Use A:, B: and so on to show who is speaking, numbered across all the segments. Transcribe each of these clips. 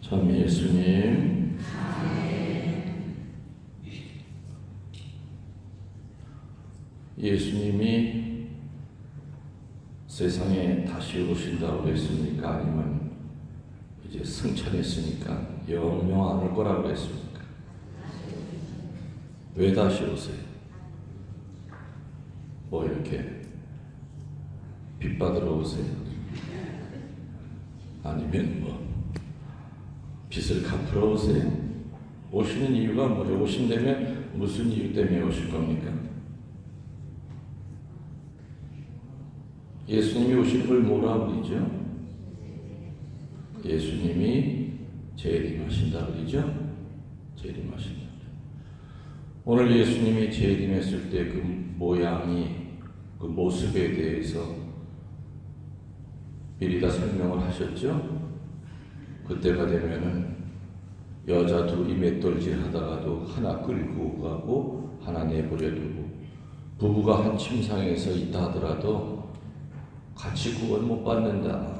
A: 참 예수님, 예수님이 세상에 다시 오신다고 했습니까? 아니면 이제 승천했으니까 영영 안 올 거라고 했습니까? 왜 다시 오세요? 뭐 이렇게 빚 받으러 오세요? 아니면 뭐 빚을 갚으러 오세요? 오시는 이유가 뭐죠? 오신다면 무슨 이유 때문에 오실 겁니까? 예수님이 오신 걸 뭐라 그러죠? 예수님이 재림하신다 그러죠? 재림하신다. 오늘 예수님이 재림했을 때 그 모양이, 그 모습에 대해서 미리 다 설명을 하셨죠? 그때가 되면은 여자 둘이 맷돌질 하다가도 하나 끌고 가고 하나 내버려 두고, 부부가 한 침상에서 있다 하더라도 같이 구원 못 받는다.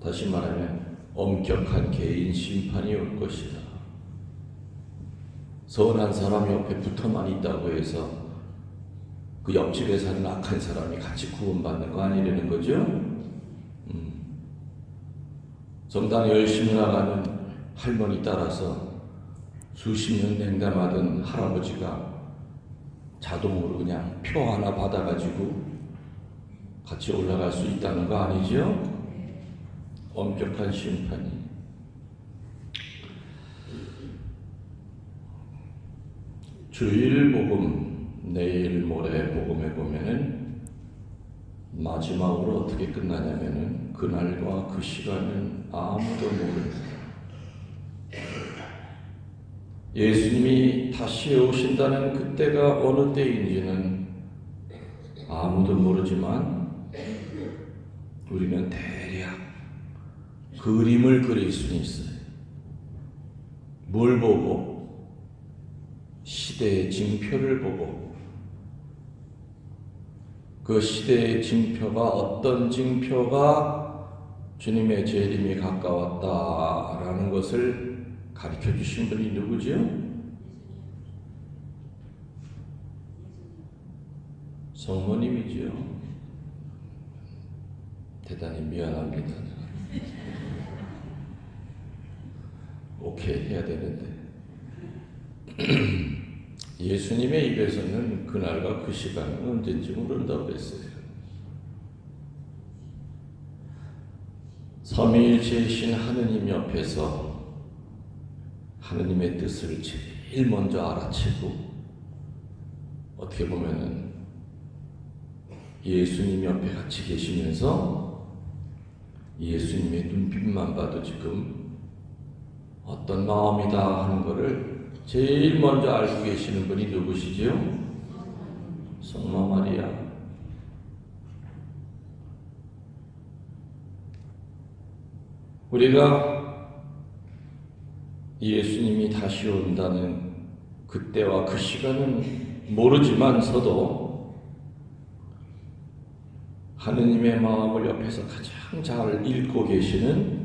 A: 다시 말하면 엄격한 개인 심판이 올 것이다. 선한 사람 옆에 붙어만 있다고 해서 그 옆집에 사는 악한 사람이 같이 구원받는 거 아니라는 거죠? 성당에 열심히 나가는 할머니 따라서 수십 년 냉담하던 할아버지가 자동으로 그냥 표 하나 받아가지고 같이 올라갈 수 있다는 거 아니죠? 엄격한 심판이. 주일 복음, 내일 모레 복음에 보면은 마지막으로 어떻게 끝나냐면은 그날과 그 시간은 아무도 모릅니다. 예수님이 다시 오신다는 그때가 어느 때인지는 아무도 모르지만 우리는 대략 그림을 그릴 수는 있어요. 뭘 보고? 시대의 징표를 보고, 그 시대의 징표가 어떤 징표가 주님의 재림이 가까웠다라는 것을 가르쳐 주신 분이 누구죠? 성모님이죠. 대단히 미안합니다. 오케이 해야 되는데 예수님의 입에서는 그날과 그 시간은 언젠지 모른다고 했어요. 삼위일체이신 하느님 옆에서 하느님의 뜻을 제일 먼저 알아채고, 어떻게 보면은 예수님 옆에 같이 계시면서 예수님의 눈빛만 봐도 지금 어떤 마음이다 하는 것을 제일 먼저 알고 계시는 분이 누구시죠? 성모 마리아. 우리가 예수님이 다시 온다는 그때와 그 시간은 모르지만서도 하느님의 마음을 옆에서 가장 잘 읽고 계시는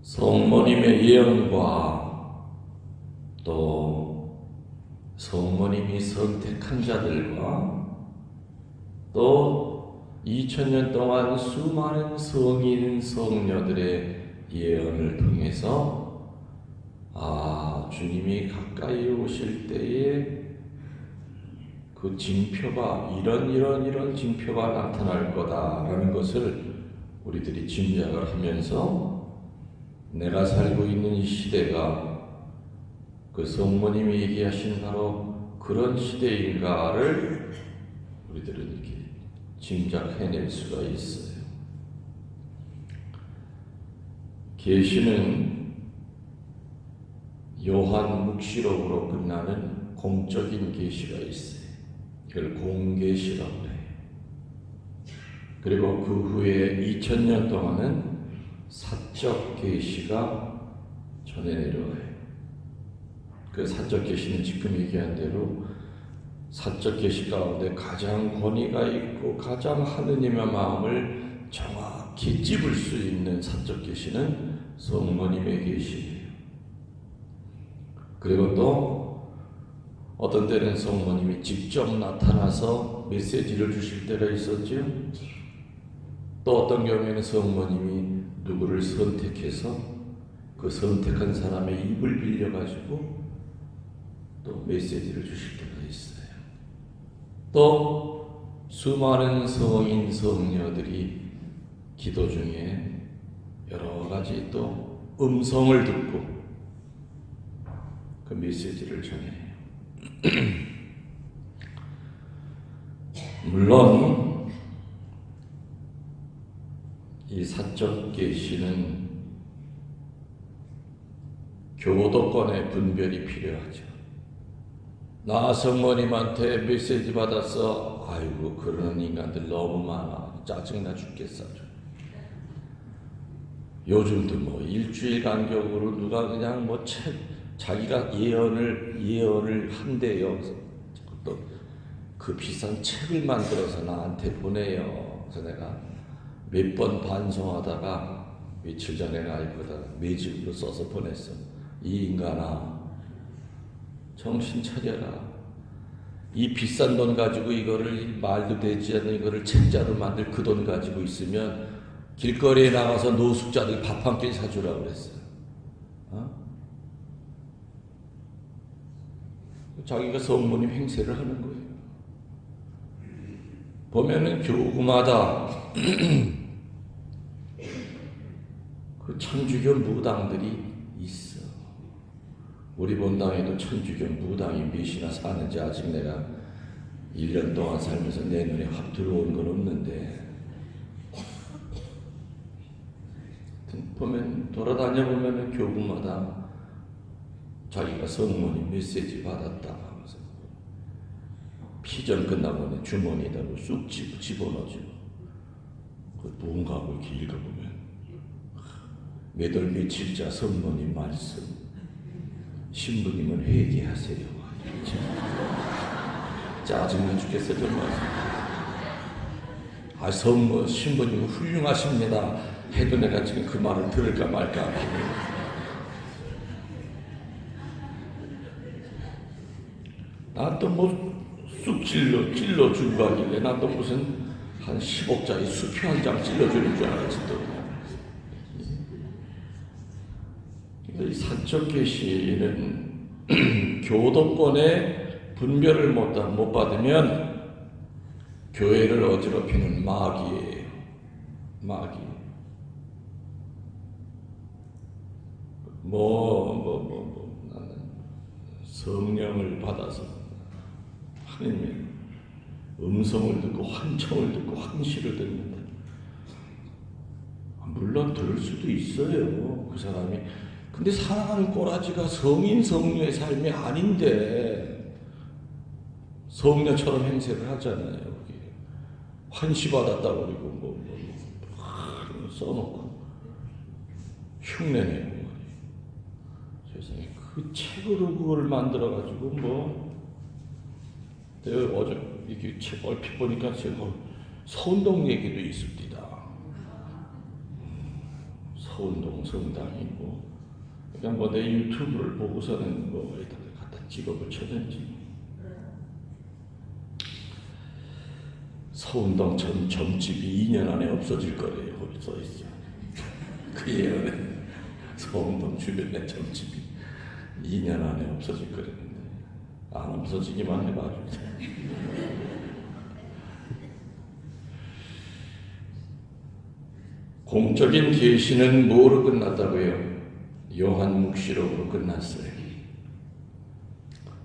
A: 성모님의 예언과 또 성모님이 선택한 자들과 또 2000년 동안 수많은 성인 성녀들의 예언을 통해서 주님이 가까이 오실 때에 그 징표가 이런 징표가 나타날 거다라는 것을 우리들이 짐작을 하면서 내가 살고 있는 이 시대가 그 성모님이 얘기하신 바로 그런 시대인가를 우리들은 이렇게 짐작해낼 수가 있어요. 계시는 요한 묵시록으로 끝나는 공적인 계시가 있어요. 이걸 공계시라고 해요. 그리고 그 후에 2000년 동안은 사적 계시가 전해 내려와요. 그 사적 계시는 지금 얘기한 대로 사적 계시 가운데 가장 권위가 있고 가장 하느님의 마음을 정확히 딱히 찝을 수 있는 사적 계시는 성모님의 계시예요. 그리고 또 어떤 때는 성모님이 직접 나타나서 메시지를 주실 때가 있었죠. 또 어떤 경우에는 성모님이 누구를 선택해서 그 선택한 사람의 입을 빌려가지고 또 메시지를 주실 때가 있어요. 또 수많은 성인 성녀들이 기도 중에 여러 가지 또 음성을 듣고 그 메시지를 전해요. 물론 이 사적 계시는 교도권의 분별이 필요하죠. 나 성모님한테 메시지 받았어. 아이고 그러는 인간들 너무 많아. 짜증나 죽겠어. 요즘도 뭐 일주일 간격으로 누가 그냥 뭐 자기가 예언을 한대요. 또 그 비싼 책을 만들어서 나한테 보내요. 그래서 내가 몇 번 반송하다가 며칠 전에 아이보다 매직으로 써서 보냈어. 이 인간아, 정신 차려라. 이 비싼 돈 가지고 이거를 말도 되지 않는 이거를 책자로 만들 그 돈 가지고 있으면 길거리에 나가서 노숙자들 밥 한 끼 사주라고 그랬어요. 자기가 성모님 행세를 하는 거예요. 보면은 교구마다 그 천주교 무당들이 있어. 우리 본당에도 천주교 무당이 몇이나 사는지 아직 내가 1년 동안 살면서 내 눈에 확 들어온 건 없는데, 보면 돌아다녀 보면은 교구마다 자기가 성모님 메시지 받았다 하면서 피전 끝나고는 주머니에다 쑥 집어넣어줘. 그 뭔가고 이렇게 읽어보면 몇 월 며칠자 성모님 말씀, 신부님은 회개하세요. 짜증나 죽겠어 정말. 신부님은 훌륭하십니다 해도 내가 지금 그 말을 들을까 말까. 나 또 뭐 쑥 찔러 주고 하길래 나 또 무슨 한 10억짜리 수표 한 장 찔러주는 줄 알았지 또. 이 사적 계시는 교도권의 분별을 못 받으면 교회를 어지럽히는 마귀예요. 마귀. 나는 성령을 받아서 하느님의 음성을 듣고 환청을 듣고 환시를 듣는다. 물론 들을 수도 있어요. 그 사람이. 근데 사랑하는 꼬라지가 성인 성녀의 삶이 아닌데 성녀처럼 행세를 하잖아요. 환시 받았다고 그러고 써놓고 흉내내고 세상에 그 책으로 그걸 만들어가지고 내가 어제 이렇게 책 얼핏 보니까 서운동 얘기도 있습니다. 서운동 성당이고 그냥 내 유튜브를 보고서는 여기다가 갖다 찍어 붙여든지. 서운동 점집이 2년 안에 없어질 거래요. 거기 써있어. 그 예언에 서운동 주변의 점집이 2년 안에 없어질 거랬는데 안 없어지기만 해봐. 공적인 계시는 뭐로 끝났다고요? 요한 묵시록으로 끝났어요.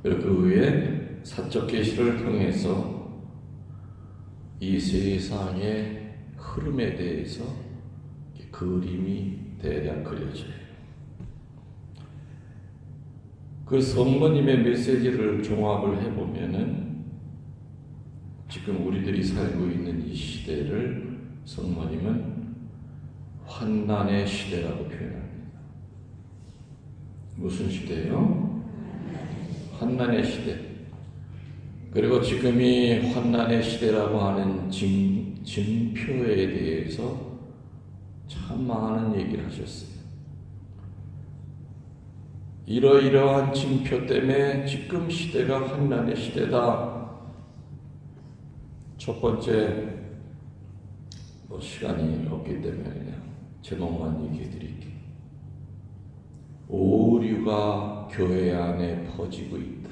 A: 그리고 그 후에 사적 계시를 통해서 이 세상의 흐름에 대해서 그림이 대략 그려져요. 그 성모님의 메시지를 종합을 해보면은 지금 우리들이 살고 있는 이 시대를 성모님은 환난의 시대라고 표현합니다. 무슨 시대요? 환난의 시대. 그리고 지금 이 환난의 시대라고 하는 징표에 대해서 참 많은 얘기를 하셨어요. 이러이러한 징표 때문에 지금 시대가 환난의 시대다. 첫 번째, 시간이 없기 때문에 그냥 제목만 얘기해 드릴게요. 오류가 교회 안에 퍼지고 있다.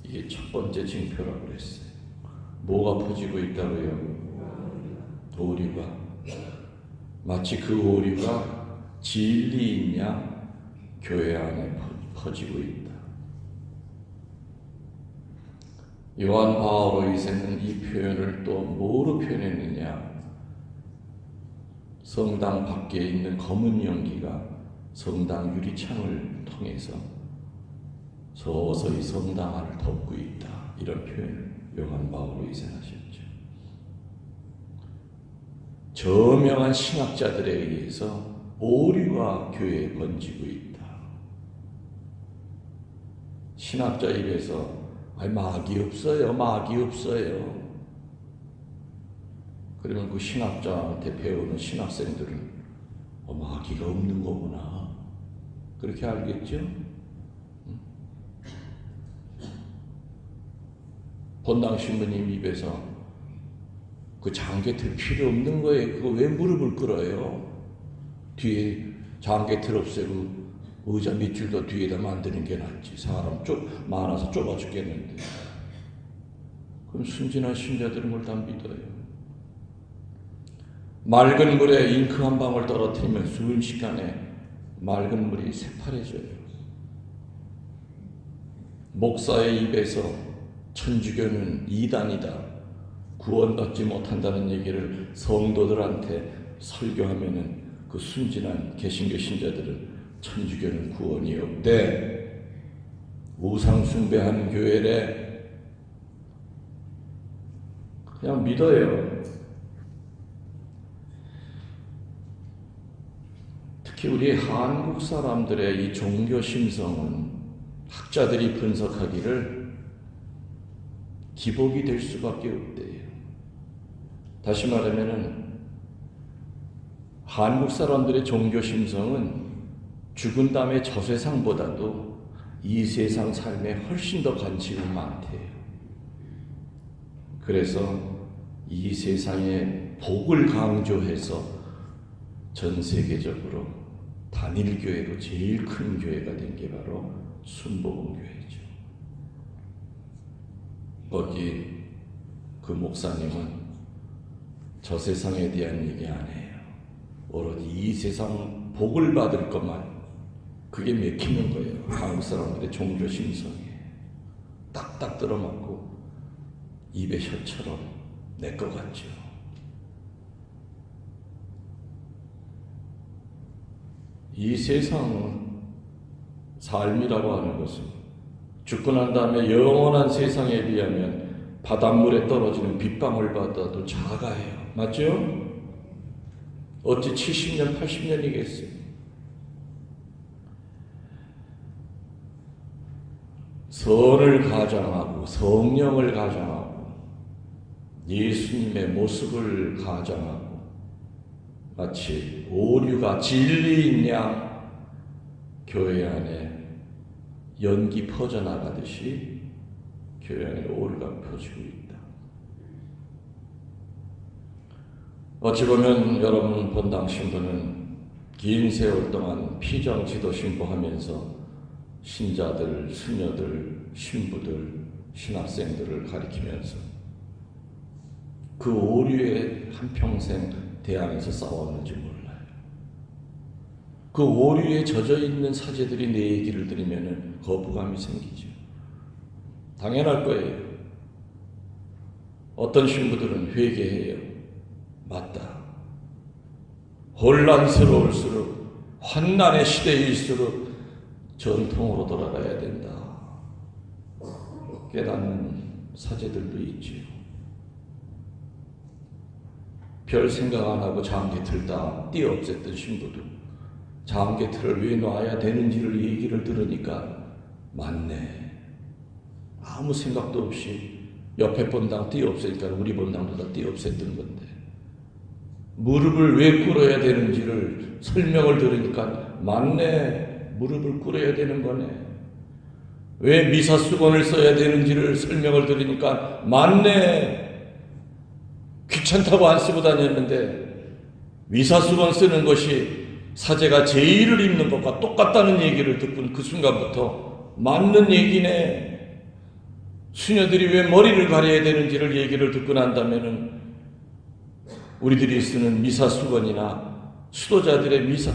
A: 이게 첫 번째 징표라고 그랬어요. 뭐가 퍼지고 있다고요? 오류가. 마치 그 오류가 진리인 양 교회 안에 퍼지고 있다. 요한 바오로 2세는 이 표현을 또 뭐로 표현했느냐? 성당 밖에 있는 검은 연기가 성당 유리창을 통해서 서서히 성당 안을 덮고 있다. 이런 표현을 요한 바오로 2세는 하셨죠. 저명한 신학자들에 의해서 오류가 교회에 번지고 있다. 신학자 입에서 마귀 없어요. 마귀 없어요. 그러면 그 신학자한테 배우는 신학생들은 마귀가 없는 거구나. 그렇게 알겠죠? 본당 신부님 입에서 그 장개틀 필요 없는 거예요. 그거 왜 무릎을 꿇어요? 뒤에 장개틀 없애고 의자 밑줄도 뒤에다 만드는 게 낫지. 사람 많아서 좁아 죽겠는데. 그럼 순진한 신자들은 뭘 다 믿어요. 맑은 물에 잉크 한 방울 떨어뜨리면 순식간에 맑은 물이 새파래져요. 목사의 입에서 천주교는 이단이다, 구원받지 못한다는 얘기를 성도들한테 설교하면은 그 순진한 개신교 신자들은 천주교는 구원이 없대, 우상 숭배하는 교회래, 그냥 믿어요. 특히 우리 한국 사람들의 이 종교 심성은 학자들이 분석하기를 기복이 될 수밖에 없대요. 다시 말하면은 한국 사람들의 종교 심성은 죽은 다음에 저 세상보다도 이 세상 삶에 훨씬 더 관심이 많대요. 그래서 이 세상의 복을 강조해서 전 세계적으로 단일교회로 제일 큰 교회가 된 게 바로 순복음교회죠. 거기 그 목사님은 저 세상에 대한 얘기 안 해요. 오로지 이 세상 복을 받을 것만, 그게 맥히는 거예요. 한국 사람들의 종교 심성에 딱딱 들어맞고 입에 혀처럼 내 것 같죠. 이 세상 삶이라고 하는 것은 죽고 난 다음에 영원한 세상에 비하면 바닷물에 떨어지는 빗방울보다도 작아요. 맞죠? 어찌 70년, 80년이겠어요? 선을 가장하고 성령을 가장하고 예수님의 모습을 가장하고 마치 오류가 진리인 양 교회 안에 연기 퍼져나가듯이 교회 안에 오류가 퍼지고 있다. 어찌 보면 여러분 본당 신부는 긴 세월 동안 피정 지도 신부하면서 신자들, 수녀들, 신부들, 신학생들을 가리키면서 그 오류에 한평생 대항해서 싸웠는지 몰라요. 그 오류에 젖어있는 사제들이 내 얘기를 들으면 거부감이 생기죠. 당연할 거예요. 어떤 신부들은 회개해요. 맞다. 혼란스러울수록, 환난의 시대일수록 전통으로 돌아가야 된다. 깨닫는 사제들도 있지요. 별 생각 안 하고 장개틀 다 띄어 없앴던 신부도 장개틀을 왜 놔야 되는지를 얘기를 들으니까 맞네. 아무 생각도 없이 옆에 본당 띄어 없애니까 우리 본당도 다 띄어 없앴던 건데 무릎을 왜 꿇어야 되는지를 설명을 들으니까 맞네, 무릎을 꿇어야 되는 거네. 왜 미사수건을 써야 되는지를 설명을 들으니까 맞네, 귀찮다고 안 쓰고 다녔는데 미사수건 쓰는 것이 사제가 제의를 입는 것과 똑같다는 얘기를 듣고 그 순간부터 맞는 얘기네. 수녀들이 왜 머리를 가려야 되는지를 얘기를 듣고 난다면은 우리들이 쓰는 미사수건이나 수도자들의 미사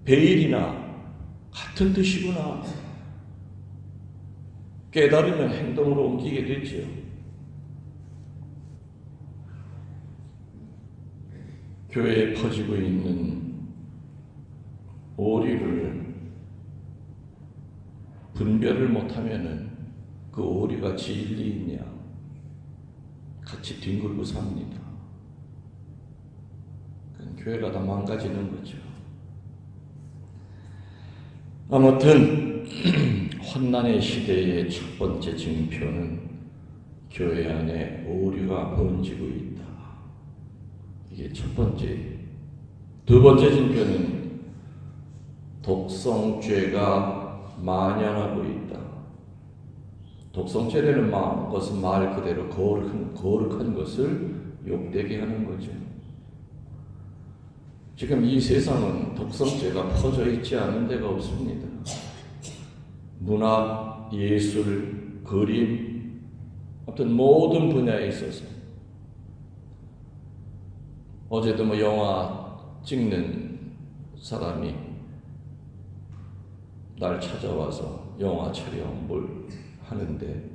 A: 베일이나 같은 뜻이구나 깨달으면 행동으로 옮기게 되지요. 교회에 퍼지고 있는 오리를 분별을 못하면은 그 오리가 진리 있냐 같이 뒹굴고 삽니다. 교회가 다 망가지는 거죠. 아무튼 환난의 시대의 첫 번째 징표는 교회 안에 오류가 번지고 있다. 이게 첫 번째. 두 번째 징표는 독성죄가 만연하고 있다. 독성죄라는 것은 말 그대로 거룩한 것을 욕되게 하는 거죠. 지금 이 세상은 독성죄가 퍼져 있지 않은 데가 없습니다. 문학, 예술, 그림, 아무튼 모든 분야에 있어서. 어제도 영화 찍는 사람이 날 찾아와서 영화 촬영 뭘 하는데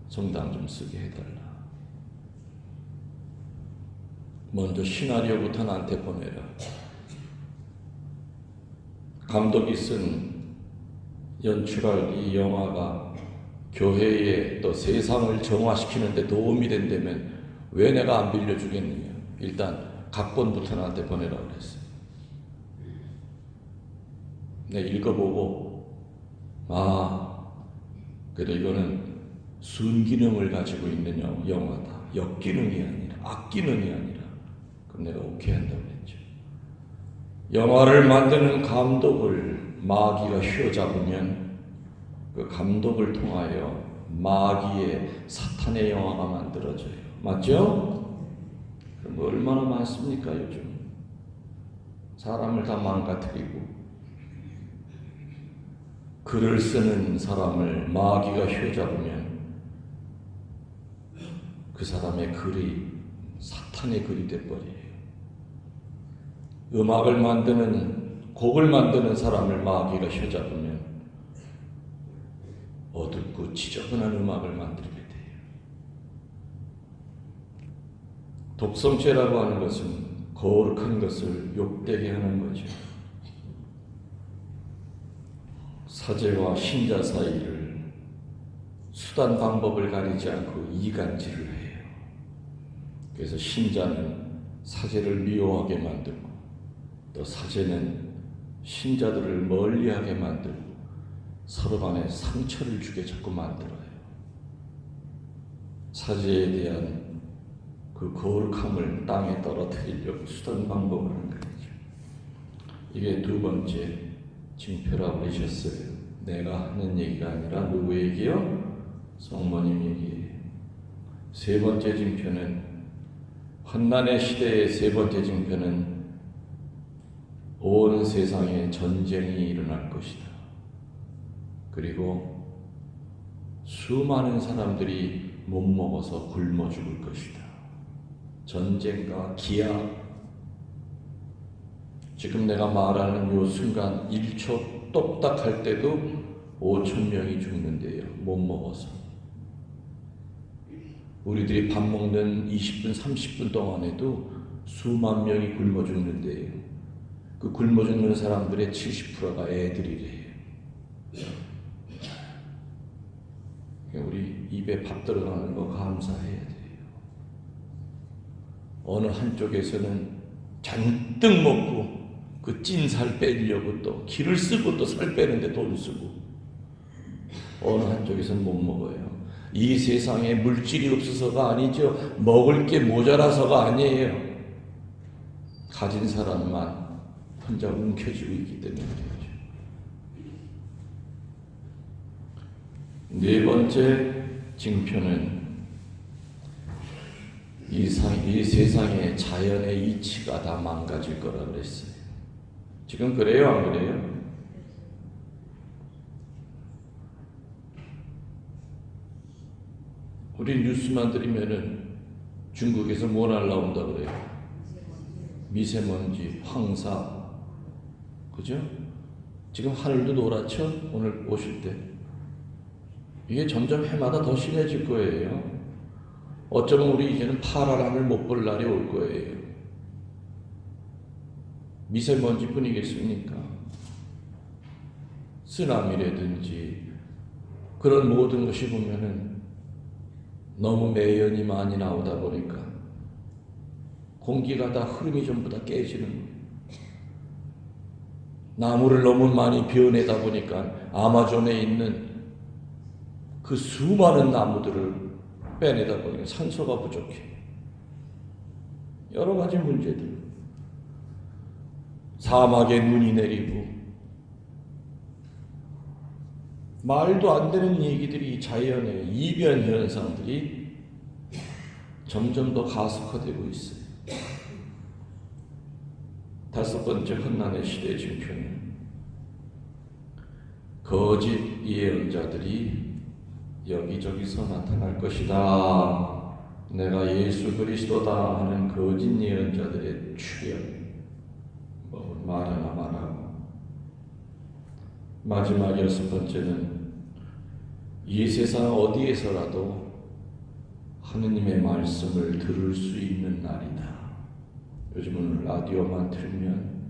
A: 정당 좀 쓰게 해달라. 먼저 시나리오부터 나한테 보내라. 감독이 쓴 연출할 이 영화가 교회에 또 세상을 정화시키는 데 도움이 된다면 왜 내가 안 빌려주겠느냐. 일단 각본부터 나한테 보내라 그랬어요. 내가 읽어보고 그래도 이거는 순기능을 가지고 있는 영화다. 역기능이 아니라 악기능이 아니라. 그럼 내가 오케이 한다고 했죠. 영화를 만드는 감독을 마귀가 휘어잡으면 그 감독을 통하여 마귀의 사탄의 영화가 만들어져요. 맞죠? 그럼 얼마나 많습니까 요즘. 사람을 다 망가뜨리고 글을 쓰는 사람을 마귀가 휘어잡으면 그 사람의 글이 사탄의 글이 돼버려요. 음악을 만드는 곡을 만드는 사람을 마귀가 휘어잡으면 어둡고 지저분한 음악을 만들게 돼요. 독성죄라고 하는 것은 거룩한 것을 욕되게 하는 거죠. 사제와 신자 사이를 수단 방법을 가리지 않고 이간질을 해요. 그래서 신자는 사제를 미워하게 만들고 또 사제는 신자들을 멀리하게 만들고 서로 간에 상처를 주게 자꾸 만들어요. 사제에 대한 그 거룩함을 땅에 떨어뜨리려고 수단 방법을 하는 거죠. 이게 두 번째 징표라고 하셨어요. 내가 하는 얘기가 아니라 누구 얘기요? 성모님 얘기예요. 세 번째 징표는 환난의 시대의 세 번째 징표는 온 세상에 전쟁이 일어날 것이다. 그리고 수많은 사람들이 못 먹어서 굶어 죽을 것이다. 전쟁과 기아. 지금 내가 말하는 요 순간 1초 똑딱할 때도 5,000명이 죽는데요. 못 먹어서. 우리들이 밥 먹는 20분, 30분 동안에도 수만 명이 굶어 죽는데요. 그 굶어 죽는 사람들의 70%가 애들이래요. 우리 입에 밥 들어가는 거 감사해야 돼요. 어느 한쪽에서는 잔뜩 먹고 그 찐 살 빼려고 또 기를 쓰고 또 살 빼는데 돈 쓰고, 어느 한쪽에서는 못 먹어요. 이 세상에 물질이 없어서가 아니죠. 먹을 게 모자라서가 아니에요. 가진 사람만 혼자 움켜쥐고 있기 때문에 그렇죠. 네 번째 징표는 이 세상의 자연의 이치가 다 망가질 거라 그랬어요. 지금 그래요, 안 그래요? 우리 뉴스만 들으면은 중국에서 뭐 날라온다 그래요? 미세먼지, 황사, 그죠? 지금 하늘도 노랗죠? 오늘 오실 때. 이게 점점 해마다 더 심해질 거예요. 어쩌면 우리 이제는 파란 하늘 못 볼 날이 올 거예요. 미세먼지뿐이겠습니까? 쓰나미라든지 그런 모든 것이 보면은 너무 매연이 많이 나오다 보니까 공기가 다 흐름이 전부 다 깨지는 거예요. 나무를 너무 많이 베어내다 보니까 아마존에 있는 그 수많은 나무들을 빼내다 보니까 산소가 부족해. 여러 가지 문제들. 사막에 눈이 내리고 말도 안 되는 얘기들이 자연의 이변 현상들이 점점 더 가속화되고 있어요. 다섯 번째 환난의 시대 징표는 거짓 예언자들이 여기저기서 나타날 것이다. 내가 예수 그리스도다 하는 거짓 예언자들의 출현. 뭐 말하나 말하고. 마지막 여섯 번째는 이 세상 어디에서라도 하느님의 말씀을 들을 수 있는 날이다. 요즘은 라디오만 틀면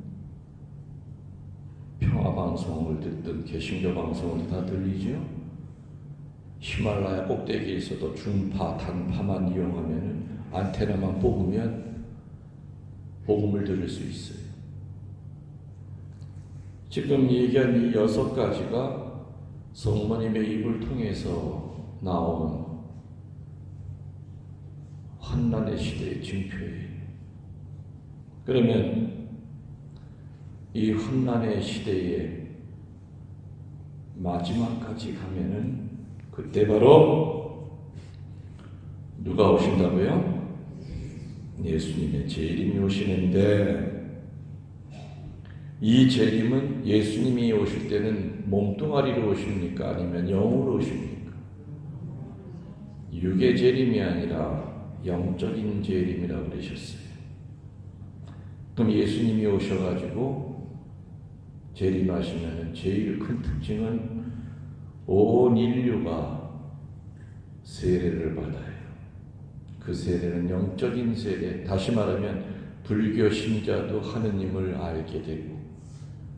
A: 평화방송을 듣든 개신교 방송을 다 들리죠. 히말라야 꼭대기에서도 중파, 단파만 이용하면 안테나만 뽑으면 복음을 들을 수 있어요. 지금 얘기한 이 여섯 가지가 성모님의 입을 통해서 나온 환난의 시대의 징표예요. 그러면 이 환난의 시대의 마지막까지 가면은 그때 바로 누가 오신다고요? 예수님의 재림이 오시는데 이 재림은 예수님이 오실 때는 몸뚱아리로 오십니까? 아니면 영으로 오십니까? 육의 재림이 아니라 영적인 재림이라고 그러셨어요. 그럼 예수님이 오셔가지고 재림하시면 제일 큰 특징은 온 인류가 세례를 받아요. 그 세례는 영적인 세례. 다시 말하면 불교 신자도 하느님을 알게 되고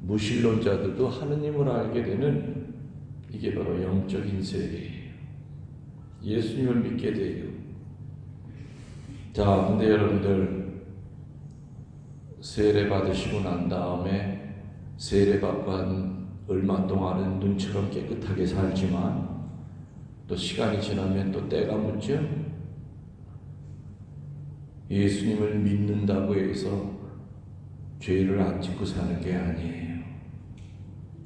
A: 무신론자들도 하느님을 알게 되는 이게 바로 영적인 세례예요. 예수님을 믿게 돼요. 자, 근데 여러분들 세례 받으시고 난 다음에 세례 받고 한 얼마 동안은 눈처럼 깨끗하게 살지만 또 시간이 지나면 또 때가 묻죠. 예수님을 믿는다고 해서 죄를 안 짓고 사는 게 아니에요.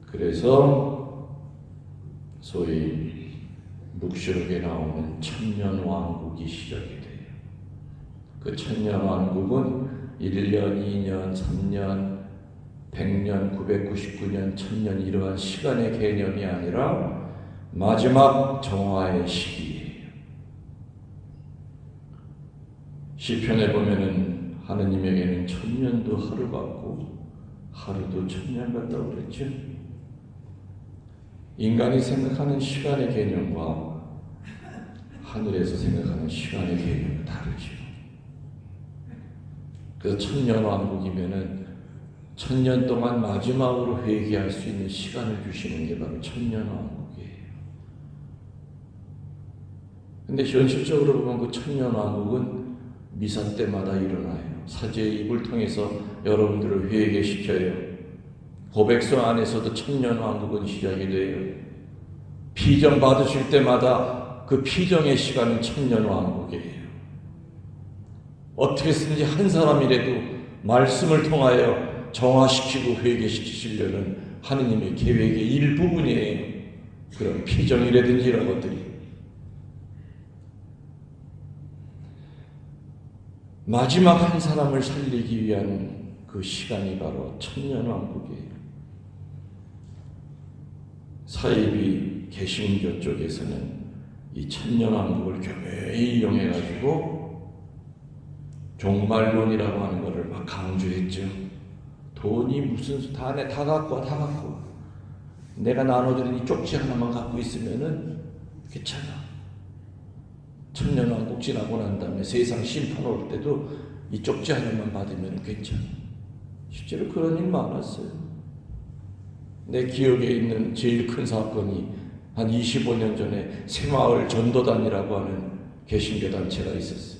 A: 그래서 소위 묵시록에 나오는 천년왕국이 시작이 돼요. 그 천년왕국은 1년, 2년, 3년, 100년, 999년, 1000년 이러한 시간의 개념이 아니라 마지막 정화의 시기예요. 시편에 보면은 하느님에게는 1000년도 하루 같고 하루도 1000년 같다고 그랬죠. 인간이 생각하는 시간의 개념과 하늘에서 생각하는 시간의 개념은 다르죠. 그래서 천년왕국이면은 1000년 동안 마지막으로 회개할 수 있는 시간을 주시는 게 바로 천년왕국이에요. 근데 현실적으로 보면 그 천년왕국은 미사 때마다 일어나요. 사제의 입을 통해서 여러분들을 회개시켜요. 고백서 안에서도 천년왕국은 시작이 돼요. 피정 받으실 때마다 그 피정의 시간은 천년왕국이에요. 어떻게 쓰든지 한 사람이라도 말씀을 통하여 정화시키고 회개시키시려는 하느님의 계획의 일부분이에요. 그런 피정이라든지 이런 것들이. 마지막 한 사람을 살리기 위한 그 시간이 바로 천년왕국이에요. 사이비 개신교 쪽에서는 이 천년왕국을 교묘히 이용해가지고 종말론이라고 하는 것을 막 강조했죠. 돈이 무슨 다 갖고 와, 다 갖고 와. 내가 나눠주는 이 쪽지 하나만 갖고 있으면은 괜찮아. 천년왕국 지나고 난 다음에 세상 심판 올 때도 이 쪽지 하나만 받으면 괜찮아. 실제로 그런 일 많았어요. 내 기억에 있는 제일 큰 사건이 한 25년 전에 새마을 전도단이라고 하는 개신교 단체가 있었어요.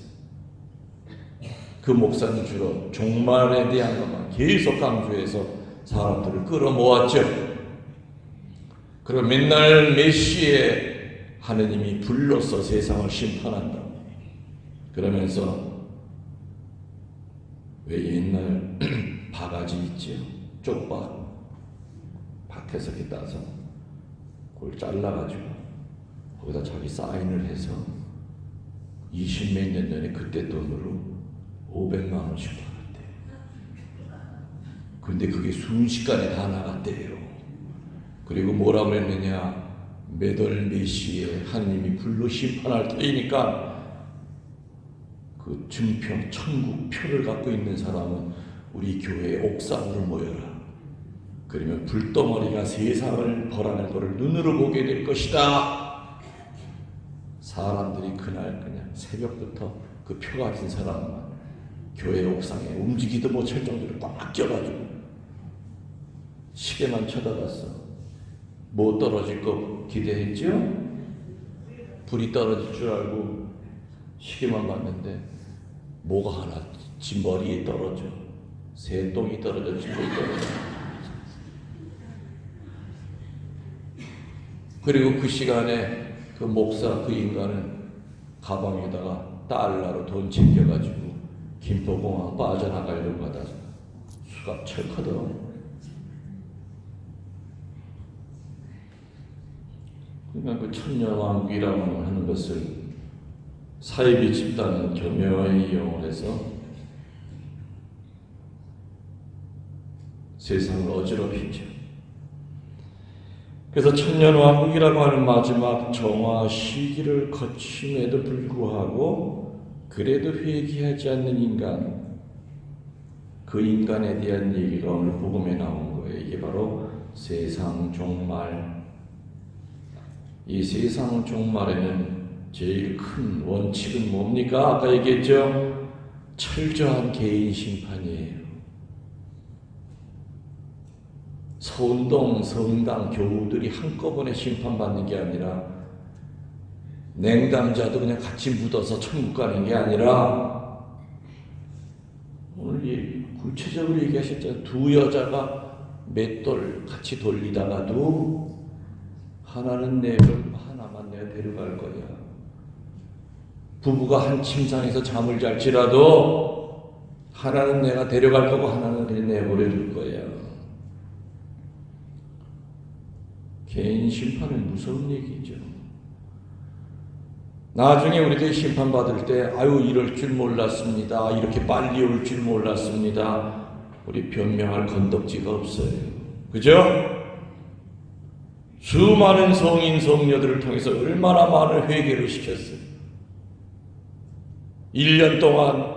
A: 그 목사는 주로 종말에 대한 것만 계속 강조해서 사람들을 끌어모았죠. 그리고 맨날 메시에 하느님이 불러서 세상을 심판한다. 그러면서 왜 옛날 바가지 있지요? 쪽박 밭에서 이렇게 따서 그걸 잘라가지고 거기다 자기 사인을 해서 20몇 년 전에 그때 돈으로 500만 원씩 받았대요. 근데 그게 순식간에 다 나갔대요. 그리고 뭐라고 했느냐? 매달 메시에 하느님이 불로 심판할 터이니까 그 증표, 천국표를 갖고 있는 사람은 우리 교회 옥상으로 모여라. 그러면 불덩어리가 세상을 벌하는 것을 눈으로 보게 될 것이다. 사람들이 그날 그냥 새벽부터 그 표 같은 사람만 교회 옥상에 움직이도 못할 정도로 꽉 껴가지고 시계만 쳐다봤어. 뭐 떨어질 거 기대했죠? 불이 떨어질 줄 알고 시계만 봤는데 뭐가 하나 지 머리에 떨어져. 새똥이 떨어져, 지금 떨어져. 그리고 그 시간에 그 목사 그 인간은 가방에다가 달러로 돈 챙겨가지고 김포공항 빠져나가려고 하다 수갑 철거든. 그러니까 그 천년왕국이라고 하는 것을 사이비 집단은 교묘히 이용을 해서 세상을 어지럽히죠. 그래서 천년왕국이라고 하는 마지막 정화 시기를 거침에도 불구하고 그래도 회개하지 않는 인간, 그 인간에 대한 얘기가 오늘 복음에 나온 거예요. 이게 바로 세상 종말. 이 세상 종말에는 제일 큰 원칙은 뭡니까? 아까 얘기했죠? 철저한 개인 심판이에요. 서운동, 성당, 교우들이 한꺼번에 심판받는 게 아니라 냉담자도 그냥 같이 묻어서 천국 가는 게 아니라 오늘 구체적으로 얘기하셨잖아요. 두 여자가 맷돌 같이 돌리다가도 하나는 하나만 내가 데려갈 거야. 부부가 한 침상에서 잠을 잘지라도 하나는 내가 데려갈 거고 하나는 그냥 내버려 둘 거야. 개인 심판은 무서운 얘기죠. 나중에 우리들이 심판받을 때 아유 이럴 줄 몰랐습니다. 이렇게 빨리 올 줄 몰랐습니다. 우리 변명할 건덕지가 없어요. 그죠? 수많은 성인 성녀들을 통해서 얼마나 많은 회개를 시켰어요. 1년 동안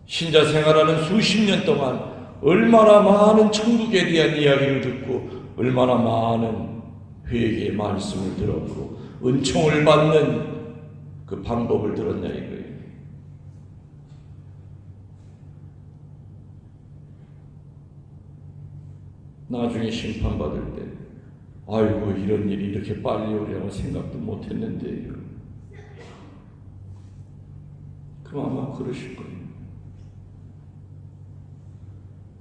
A: 신자 생활하는 수십 년 동안 얼마나 많은 천국에 대한 이야기를 듣고 얼마나 많은 회개의 말씀을 들었고 은총을 받는 그 방법을 들었냐 이거예요. 나중에 심판받을 때 아이고 이런 일이 이렇게 빨리 오려고 생각도 못했는데요. 그럼 아마 그러실 거예요.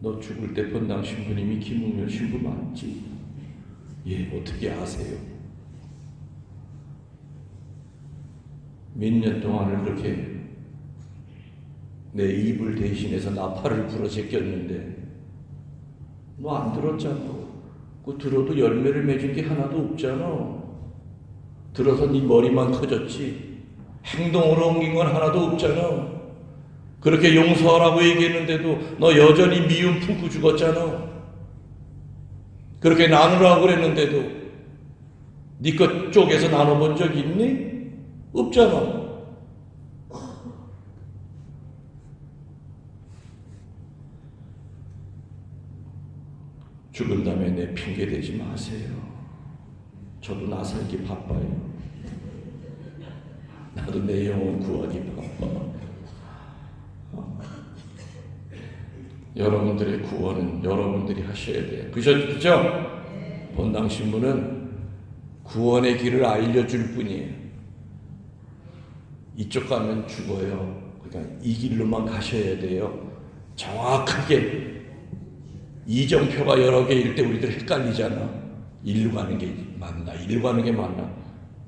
A: 너 죽을 때 본당 신부님이 김웅렬 신부 맞지? 예, 어떻게 아세요? 몇 년 동안을 그렇게 내 입을 대신해서 나팔을 불어 제꼈는데 너 안 들었잖아. 그 들어도 열매를 맺은 게 하나도 없잖아. 들어서 네 머리만 커졌지 행동으로 옮긴 건 하나도 없잖아. 그렇게 용서하라고 얘기했는데도 너 여전히 미움 품고 죽었잖아. 그렇게 나누라고 그랬는데도 네 것 쪽에서 나눠본 적 있니? 없잖아. 죽은 다음에 내 핑계 대지 마세요. 저도 나 살기 바빠요. 나도 내 영혼 구하기 바빠. 여러분들의 구원은 여러분들이 하셔야 돼요. 그죠? 본당 신부는 구원의 길을 알려줄 뿐이에요. 이쪽 가면 죽어요. 그러니까 이 길로만 가셔야 돼요. 정확하게 이정표가 여러 개일 때 우리들 헷갈리잖아. 일로 가는 게 맞나? 일로 가는 게 맞나?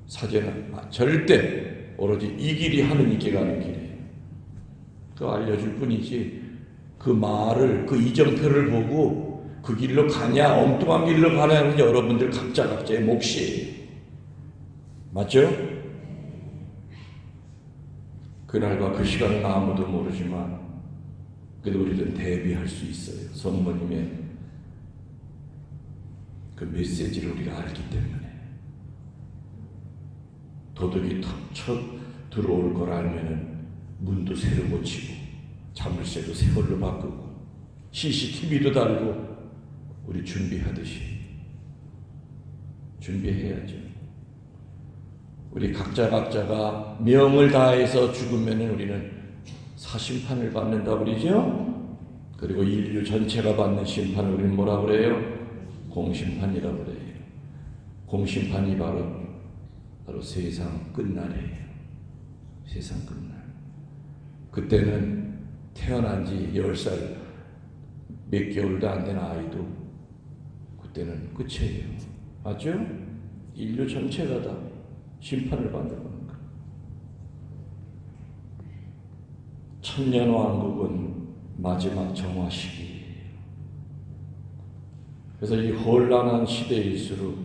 A: 사제는 절대 오로지 이 길이 하느님께 가는 길이에요. 그거 알려줄 뿐이지 그 말을 그 이정표를 보고 그 길로 가냐 엉뚱한 길로 가냐는 여러분들 각자의 몫이에요. 맞죠? 그날과 그 시간은 아무도 모르지만 그래도 우리는 대비할 수 있어요. 성모님의 그 메시지를 우리가 알기 때문에 도둑이 쳐 들어올 걸 알면은 문도 새로 고치고 자물쇠도 새 걸로 바꾸고 CCTV도 달고 우리 준비하듯이 준비해야죠. 우리 각자가 명을 다해서 죽으면은 우리는 사심판을 받는다 그러죠. 그리고 인류 전체가 받는 심판을 우리는 뭐라 그래요? 공심판이라 그래요. 공심판이 바로 세상 끝날이에요. 세상 끝날. 그때는 태어난 지 10살 몇 개월도 안 된 아이도 그때는 끝이에요. 맞죠? 인류 전체가 다 심판을 받는 겁니다. 천년왕국은 마지막 정화 시기예요. 그래서 이 혼란한 시대일수록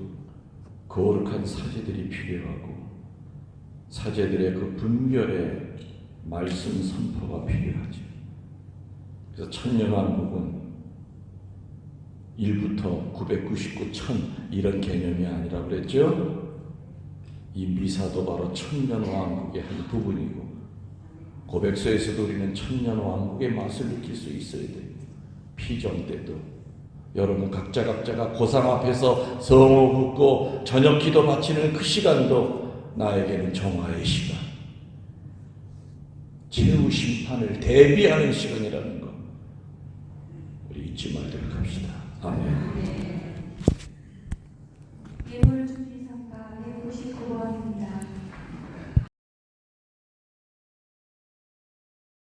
A: 거룩한 사제들이 필요하고 사제들의 그 분별의 말씀 선포가 필요하죠. 그래서 천년왕국은 1부터 999, 1000 이런 개념이 아니라 그랬죠. 이 미사도 바로 천년왕국의 한 부분이고 고백서에서도 우리는 천년왕국의 맛을 느낄 수 있어야 돼요. 피정 때도 여러분 각자가 고상 앞에서 성호 붓고 저녁 기도 바치는 그 시간도 나에게는 정화의 시간, 최후 심판을 대비하는 시간이라는 것.